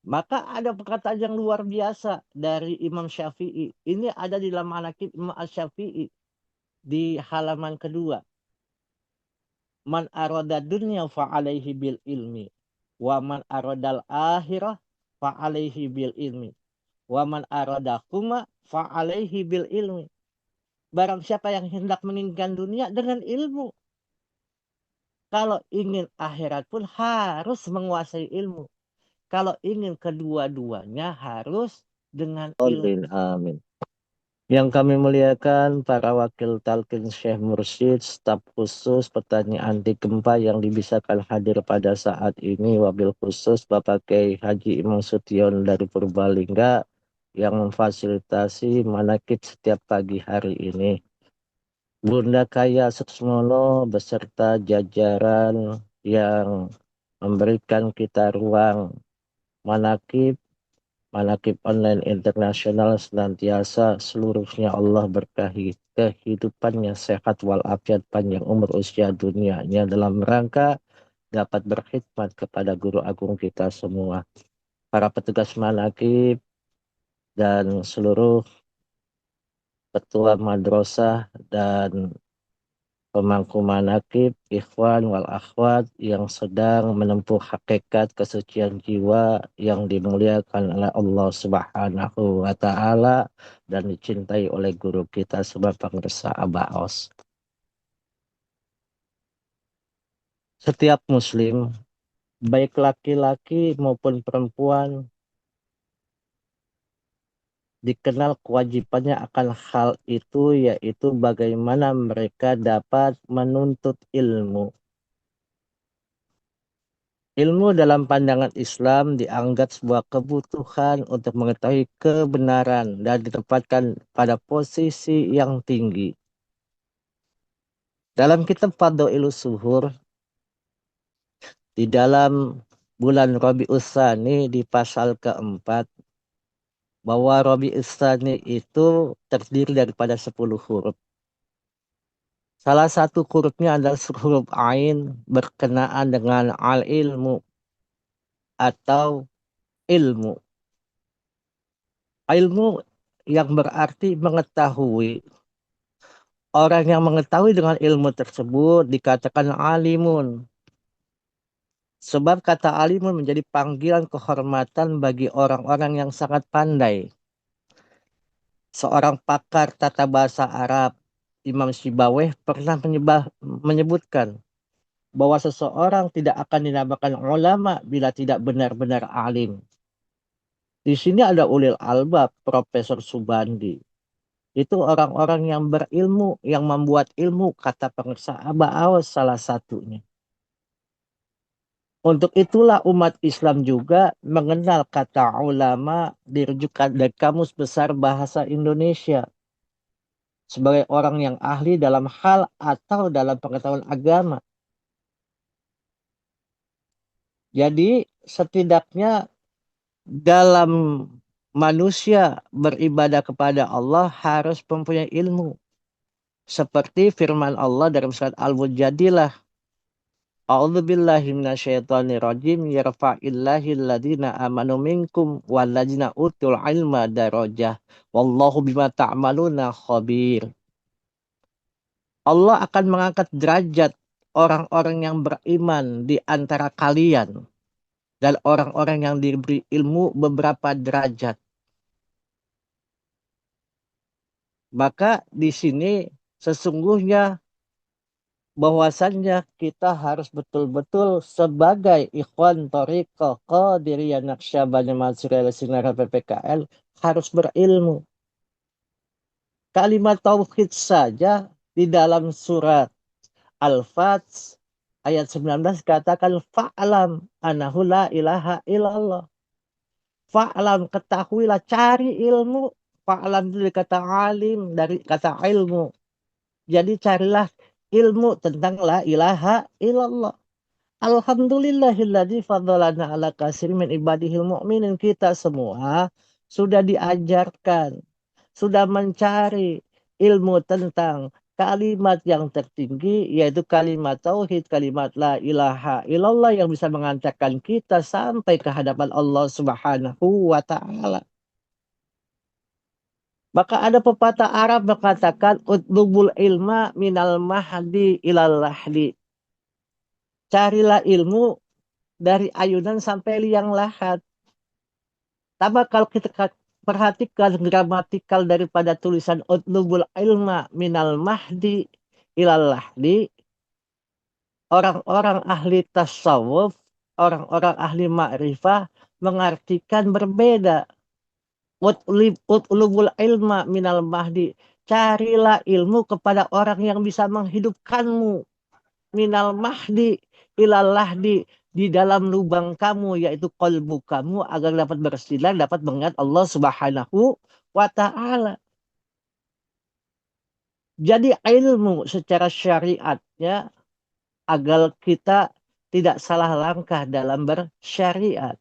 Maka ada perkataan yang luar biasa dari Imam Syafi'i. Ini ada di dalam Manaqib Imam Syafi'i di halaman kedua. Man arada dunya fa alaihi bil ilmi wa man aradal akhirah fa alaihi bil ilmi wa man arada kuma fa alaihi bil ilmi. Barang siapa yang hendak menginginkan dunia dengan ilmu. Kalau ingin akhirat pun harus menguasai ilmu. Kalau ingin kedua-duanya harus dengan ilmu. Amin. Yang kami muliakan para wakil talqin Syekh Mursyid, staf khusus pertanyaan anti gempa yang dibisakan hadir pada saat ini, wabil khusus Bapak Kiai Haji Imam Sution dari Purbalingga yang memfasilitasi manakib setiap pagi hari ini. Bunda Kaya Suksmono beserta jajaran yang memberikan kita ruang manakib Manakib online internasional senantiasa seluruhnya Allah berkahi kehidupannya sehat walafiat panjang umur usia dunianya dalam rangka dapat berkhidmat kepada guru agung kita semua, para petugas manakib dan seluruh ketua madrasah dan pemangku manakib, ikhwan wal akhwat yang sedang menempuh hakikat kesucian jiwa yang dimuliakan oleh Allah Subhanahu wa taala dan dicintai oleh guru kita sebab pengersa Abaos. Setiap muslim, baik laki-laki maupun perempuan, dikenal kewajibannya akan hal itu, yaitu bagaimana mereka dapat menuntut ilmu. Ilmu dalam pandangan Islam dianggap sebuah kebutuhan untuk mengetahui kebenaran dan ditempatkan pada posisi yang tinggi. Dalam kitab Fadhailus Suhur, di dalam bulan Rabiul Tsani di pasal keempat, bahwa Rabiul Tsani itu terdiri daripada 10 huruf. Salah satu hurufnya adalah huruf Ain berkenaan dengan al-ilmu atau ilmu. Ilmu yang berarti mengetahui. Orang yang mengetahui dengan ilmu tersebut dikatakan alimun. Sebab kata alimun menjadi panggilan kehormatan bagi orang-orang yang sangat pandai. Seorang pakar tata bahasa Arab, Imam Sibaweh, pernah menyebutkan bahwa seseorang tidak akan dinamakan ulama bila tidak benar-benar alim. Di sini ada ulil albab, Profesor Subandi. Itu orang-orang yang berilmu, yang membuat ilmu, kata pengersa Abaos salah satunya. Untuk itulah umat Islam juga mengenal kata ulama dirujukan dari Kamus Besar Bahasa Indonesia sebagai orang yang ahli dalam hal atau dalam pengetahuan agama. Jadi setidaknya dalam manusia beribadah kepada Allah harus mempunyai ilmu. Seperti firman Allah dalam surat Al-Mujadilah. A'udzubillahi minasyaitonirrajim, yarfa'illahil ladzina amanu minkum walladzina utul ilma darajah wallahu bima ta'maluna khabir. Allah akan mengangkat derajat orang-orang yang beriman di antara kalian dan orang-orang yang diberi ilmu beberapa derajat. Maka di sini sesungguhnya bahwasannya kita harus betul-betul sebagai ikhwan thariqah Qadiriyah Naqsyabandiyah Mansuriyah Sinar PPKL harus berilmu. Kalimat tauhid saja di dalam surat Al-Fats ayat 19 katakan fa'lam annahu la ilaha illallah. Fa'lam, ketahuilah, cari ilmu. Fa'lam itu dari kata alim, dari kata ilmu. Jadi carilah ilmu tentang la ilaha illallah. Alhamdulillahilladzi fadhalana ala katsir min ibadihil mu'minin. Kita semua sudah diajarkan, sudah mencari ilmu tentang kalimat yang tertinggi, yaitu kalimat tauhid, kalimat la ilaha illallah yang bisa mengantarkan kita sampai ke hadapan Allah Subhanahu wa Ta'ala. Maka ada pepatah Arab mengatakan utlubul ilma minal mahdi ilal lahdi. Carilah ilmu dari ayunan sampai liang lahat. Tapi kalau kita perhatikan gramatikal daripada tulisan utlubul ilma minal mahdi ilal lahdi, orang-orang ahli tasawuf, orang-orang ahli ma'rifah mengartikan berbeda. Utlubul ilma minal mahdi. Carilah ilmu kepada orang yang bisa menghidupkanmu. Minal mahdi ilal lahdi. Di dalam lubang kamu, yaitu kolbu kamu, agar dapat bersinar, dapat mengingat Allah Subhanahu wa Ta'ala. Jadi ilmu secara syariatnya agar kita tidak salah langkah dalam bersyariat.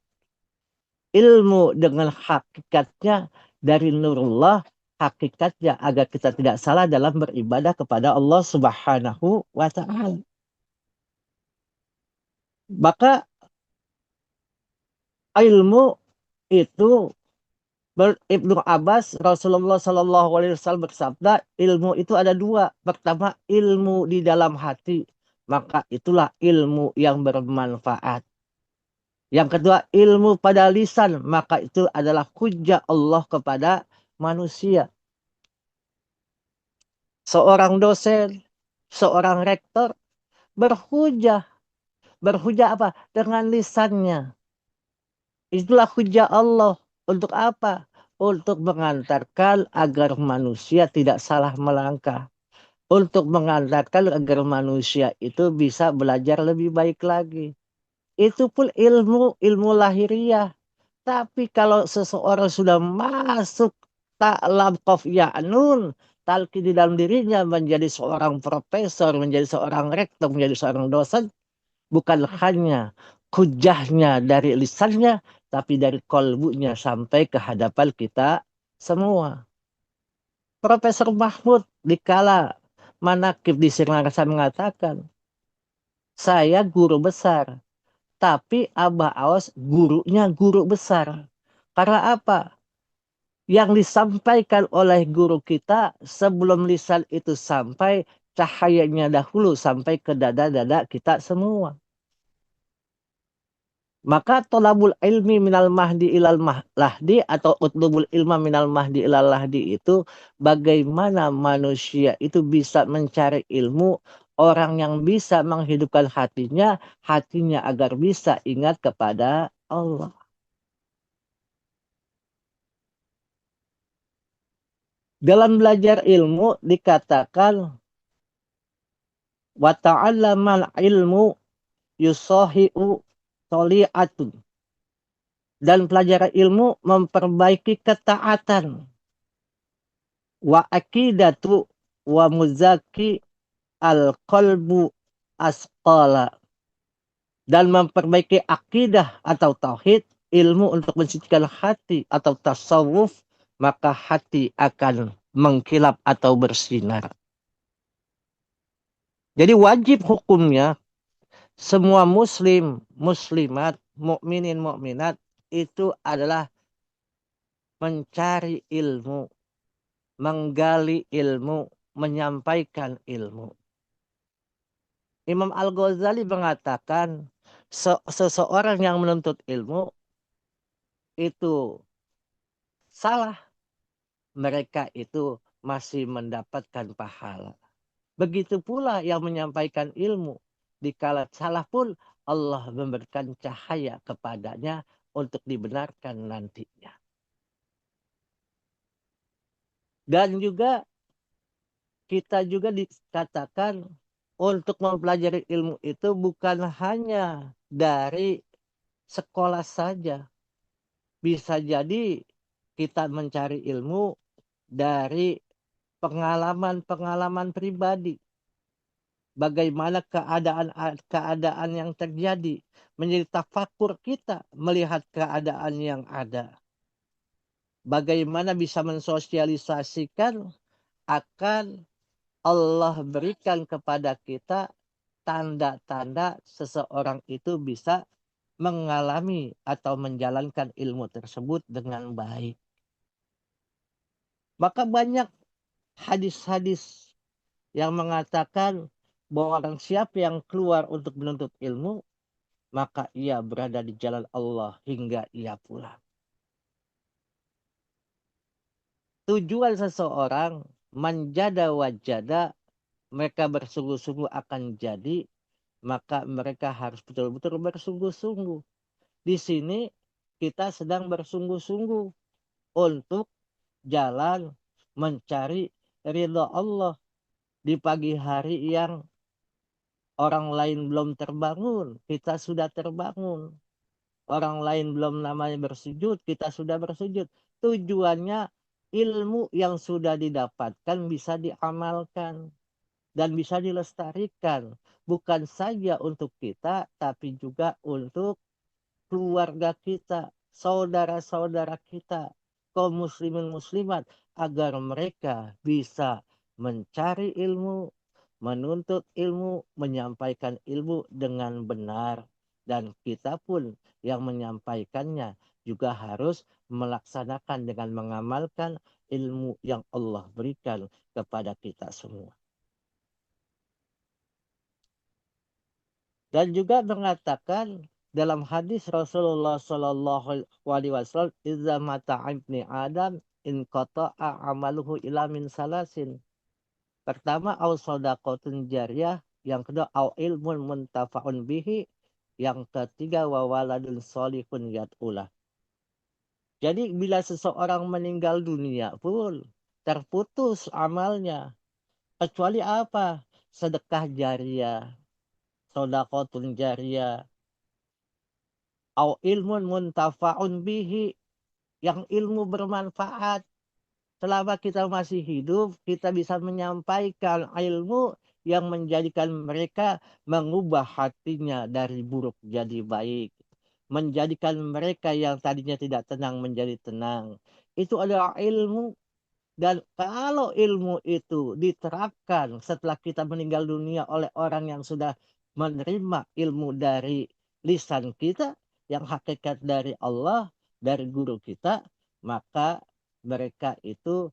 Ilmu dengan hakikatnya dari nurullah, hakikatnya agar kita tidak salah dalam beribadah kepada Allah Subhanahu wa Ta'ala. Maka ilmu itu Ibnu Abbas Rasulullah Shallallahu Alaihi Wasallam bersabda, ilmu itu ada dua. Pertama, ilmu di dalam hati, maka itulah ilmu yang bermanfaat. Yang kedua, ilmu pada lisan, maka itu adalah hujjah Allah kepada manusia. Seorang dosen, seorang rektor berhujjah. Berhujjah apa? Dengan lisannya. Itulah hujjah Allah. Untuk apa? Untuk mengantarkan agar manusia tidak salah melangkah. Untuk mengantarkan agar manusia itu bisa belajar lebih baik lagi. Itu pun ilmu lahiriah. Tapi kalau seseorang sudah masuk taklam qaf ya'nun, talqin di dalam dirinya menjadi seorang profesor, menjadi seorang rektor, menjadi seorang dosen, bukan hanya hujahnya dari lisannya, tapi dari kolbunya sampai ke hadapan kita semua. Profesor Mahmud dikala manakib di Sirnarasa mengatakan, saya guru besar, tapi Abah Awas gurunya guru besar. Karena apa? Yang disampaikan oleh guru kita sebelum lisan itu sampai, cahayanya dahulu sampai ke dada-dada kita semua. Maka tolabul ilmi minal mahdi ilal lahdi atau utlubul ilma minal mahdi ilal lahdi itu bagaimana manusia itu bisa mencari ilmu, orang yang bisa menghidupkan hatinya agar bisa ingat kepada Allah. Dalam belajar ilmu dikatakan wa ta'allamal ilmu yusahi'u toli'atun. Dan pelajaran ilmu memperbaiki ketaatan. Wa akidatu wa muzaki al-qalbu asqala. Dan memperbaiki akidah atau tauhid, ilmu untuk mensucikan hati atau tasawuf, maka hati akan mengkilap atau bersinar. Jadi wajib hukumnya semua muslim, muslimat, mukminin, mukminat itu adalah mencari ilmu, menggali ilmu, menyampaikan ilmu. Imam Al-Ghazali mengatakan seseorang yang menuntut ilmu itu salah, mereka itu masih mendapatkan pahala. Begitu pula yang menyampaikan ilmu, dikala salah pun Allah memberikan cahaya kepadanya untuk dibenarkan nantinya. Dan juga kita juga dikatakan untuk mempelajari ilmu itu bukan hanya dari sekolah saja. Bisa jadi kita mencari ilmu dari pengalaman-pengalaman pribadi. Bagaimana keadaan yang terjadi. Menjadi tafakur kita melihat keadaan yang ada. Bagaimana bisa mensosialisasikan akan Allah berikan kepada kita tanda-tanda seseorang itu bisa mengalami atau menjalankan ilmu tersebut dengan baik. Maka banyak hadis-hadis yang mengatakan bahwa orang siapa yang keluar untuk menuntut ilmu, maka ia berada di jalan Allah hingga ia pulang. Tujuan seseorang menjada wajada, mereka bersungguh-sungguh akan jadi, maka mereka harus betul-betul bersungguh-sungguh. Di sini kita sedang bersungguh-sungguh untuk jalan mencari ridha Allah di pagi hari yang orang lain belum terbangun, kita sudah terbangun. Orang lain belum namanya bersujud, kita sudah bersujud. Tujuannya ilmu yang sudah didapatkan bisa diamalkan dan bisa dilestarikan. Bukan saja untuk kita, tapi juga untuk keluarga kita, saudara-saudara kita, kaum muslimin muslimat, agar mereka bisa mencari ilmu, menuntut ilmu, menyampaikan ilmu dengan benar. Dan kita pun yang menyampaikannya juga harus melaksanakan dengan mengamalkan ilmu yang Allah berikan kepada kita semua. Dan juga mengatakan dalam hadis Rasulullah Shallallahu Alaihi Wasallam, "Iza mata ibni Adam in qata'a amaluhu ila min salasin." Pertama, au sadaqatun jariyah, yang kedua au ilmun muntafa'un bihi, yang ketiga wa waladun sholihun yad'ulah. Jadi bila seseorang meninggal dunia pun terputus amalnya, kecuali apa? Sedekah jariyah, sedekahun jariyah, au ilmun muntafa'un bihi, yang ilmu bermanfaat. Selama kita masih hidup, kita bisa menyampaikan ilmu yang menjadikan mereka mengubah hatinya dari buruk jadi baik. Menjadikan mereka yang tadinya tidak tenang menjadi tenang. Itu adalah ilmu. Dan kalau ilmu itu diterapkan setelah kita meninggal dunia oleh orang yang sudah menerima ilmu dari lisan kita, yang hakikat dari Allah, dari guru kita, maka mereka itu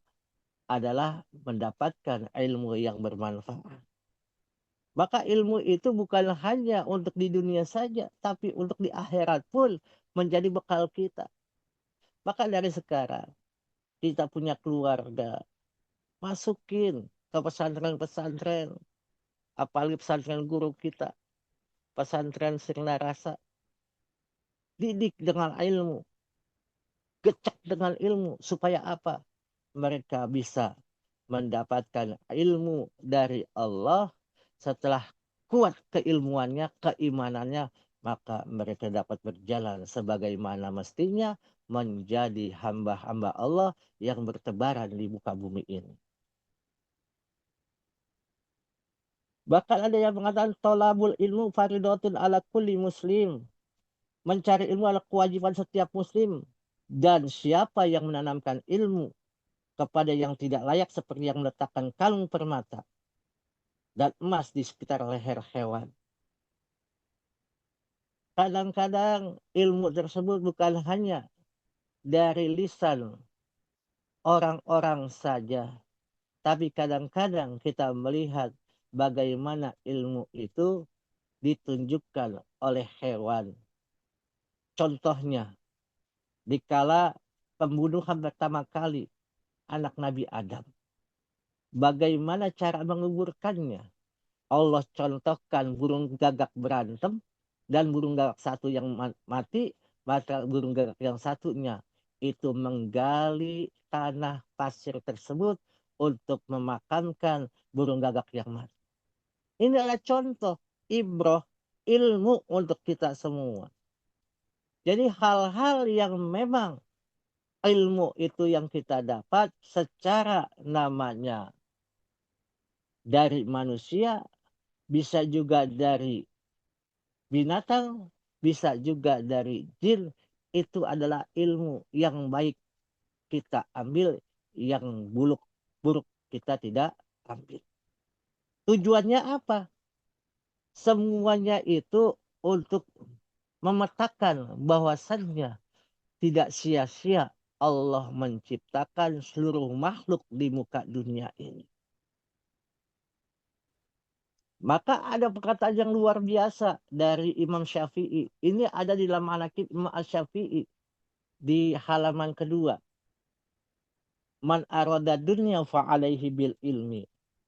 adalah mendapatkan ilmu yang bermanfaat. Maka ilmu itu bukan hanya untuk di dunia saja, tapi untuk di akhirat pun menjadi bekal kita. Maka dari sekarang kita punya keluarga, masukin ke pesantren-pesantren, apalagi pesantren guru kita, pesantren Sirna Rasa, didik dengan ilmu, gecek dengan ilmu, supaya apa? Mereka bisa mendapatkan ilmu dari Allah. Setelah kuat keilmuannya, keimanannya, maka mereka dapat berjalan sebagaimana mestinya menjadi hamba-hamba Allah yang bertebaran di muka bumi ini. Bahkan ada yang mengatakan tolabul ilmu faridatun ala kulli muslim. Mencari ilmu adalah kewajiban setiap muslim. Dan siapa yang menanamkan ilmu kepada yang tidak layak seperti yang meletakkan kalung permata dan emas di sekitar leher hewan. Kadang-kadang ilmu tersebut bukan hanya dari lisan orang-orang saja, tapi kadang-kadang kita melihat bagaimana ilmu itu ditunjukkan oleh hewan. Contohnya, dikala pembunuhan pertama kali anak Nabi Adam. Bagaimana cara menguburkannya? Allah contohkan burung gagak berantem dan burung gagak satu yang mati, maka burung gagak yang satunya itu menggali tanah pasir tersebut untuk memakamkan burung gagak yang mati. Ini adalah contoh ibroh ilmu untuk kita semua. Jadi hal-hal yang memang ilmu itu yang kita dapat secara namanya dari manusia, bisa juga dari binatang, bisa juga dari jin. Itu adalah ilmu yang baik kita ambil, yang buruk kita tidak ambil. Tujuannya apa? Semuanya itu untuk memetakan bahwasannya tidak sia-sia Allah menciptakan seluruh makhluk di muka dunia ini. Maka ada perkataan yang luar biasa dari Imam Syafi'i. Ini ada di dalam manaqib Imam Syafi'i di halaman kedua. Man arada dunya fa'alaihi bil ilmi.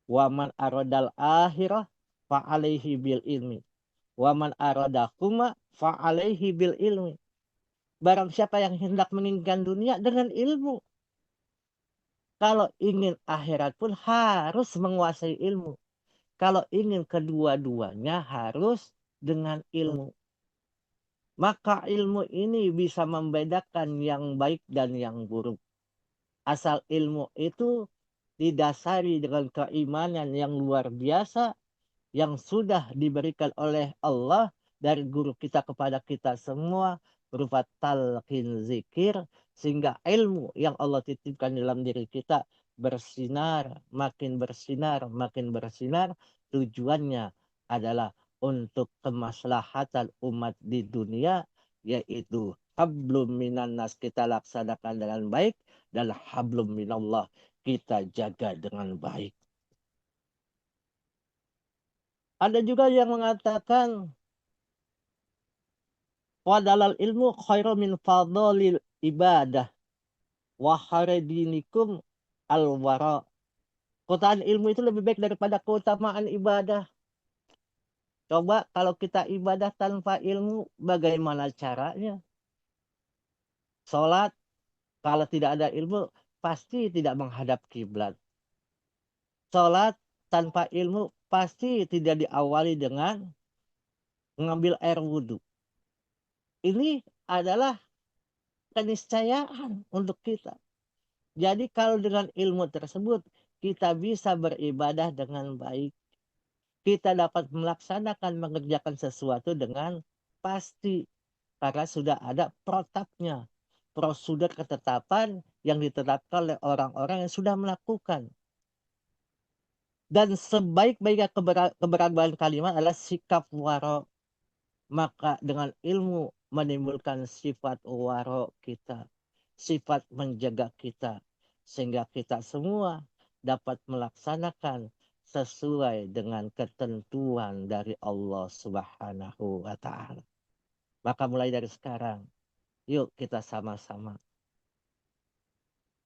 Wa man aradal akhirah fa'alaihi bil ilmi. Wa man arada kuma fa'alaihi bil ilmi. Barang siapa yang hendak menginginkan dunia dengan ilmu. Kalau ingin akhirat pun harus menguasai ilmu. Kalau ingin kedua-duanya harus dengan ilmu. Maka ilmu ini bisa membedakan yang baik dan yang buruk. Asal ilmu itu didasari dengan keimanan yang luar biasa yang sudah diberikan oleh Allah dari guru kita kepada kita semua berupa talqin zikir, sehingga ilmu yang Allah titipkan dalam diri kita bersinar, makin bersinar, tujuannya adalah untuk kemaslahatan umat di dunia, yaitu hablum minan nas kita laksanakan dengan baik dan hablum minallah kita jaga dengan baik. Ada juga yang mengatakan wadalal ilmu khairu min fadlil ibadah wa haradinikum al-wara. Keutamaan ilmu itu lebih baik daripada keutamaan ibadah. Coba kalau kita ibadah tanpa ilmu, bagaimana caranya? Sholat, kalau tidak ada ilmu, pasti tidak menghadap kiblat. Sholat tanpa ilmu, pasti tidak diawali dengan mengambil air wudhu. Ini adalah keniscayaan untuk kita. Jadi kalau dengan ilmu tersebut kita bisa beribadah dengan baik. Kita dapat melaksanakan mengerjakan sesuatu dengan pasti. Karena sudah ada protapnya. Prosedur ketetapan yang ditetapkan oleh orang-orang yang sudah melakukan. Dan sebaik-baiknya keberagaman kalimat adalah sikap waro. Maka dengan ilmu menimbulkan sifat waro kita. Sifat menjaga kita. Sehingga kita semua dapat melaksanakan sesuai dengan ketentuan dari Allah Subhanahu wa Ta'ala. Maka mulai dari sekarang, yuk kita sama-sama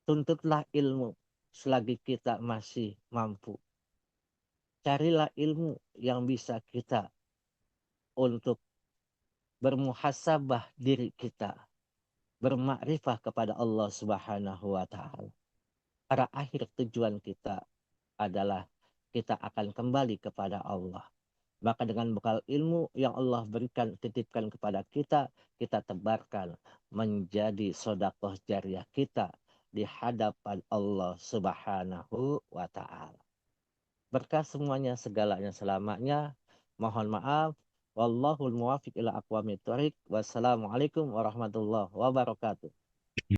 tuntutlah ilmu selagi kita masih mampu. Carilah ilmu yang bisa kita untuk bermuhasabah diri kita, bermakrifah kepada Allah Subhanahu wa Ta'ala. Para akhir tujuan kita adalah kita akan kembali kepada Allah. Maka dengan bekal ilmu yang Allah berikan, titipkan kepada kita, kita tebarkan menjadi sodakoh jariah kita di hadapan Allah Subhanahu wa Ta'ala. Berkah semuanya, segalanya, selamanya. Mohon maaf. Wallahul muwafiq ila aqwamit thoriq. Wassalamualaikum warahmatullahi wabarakatuh.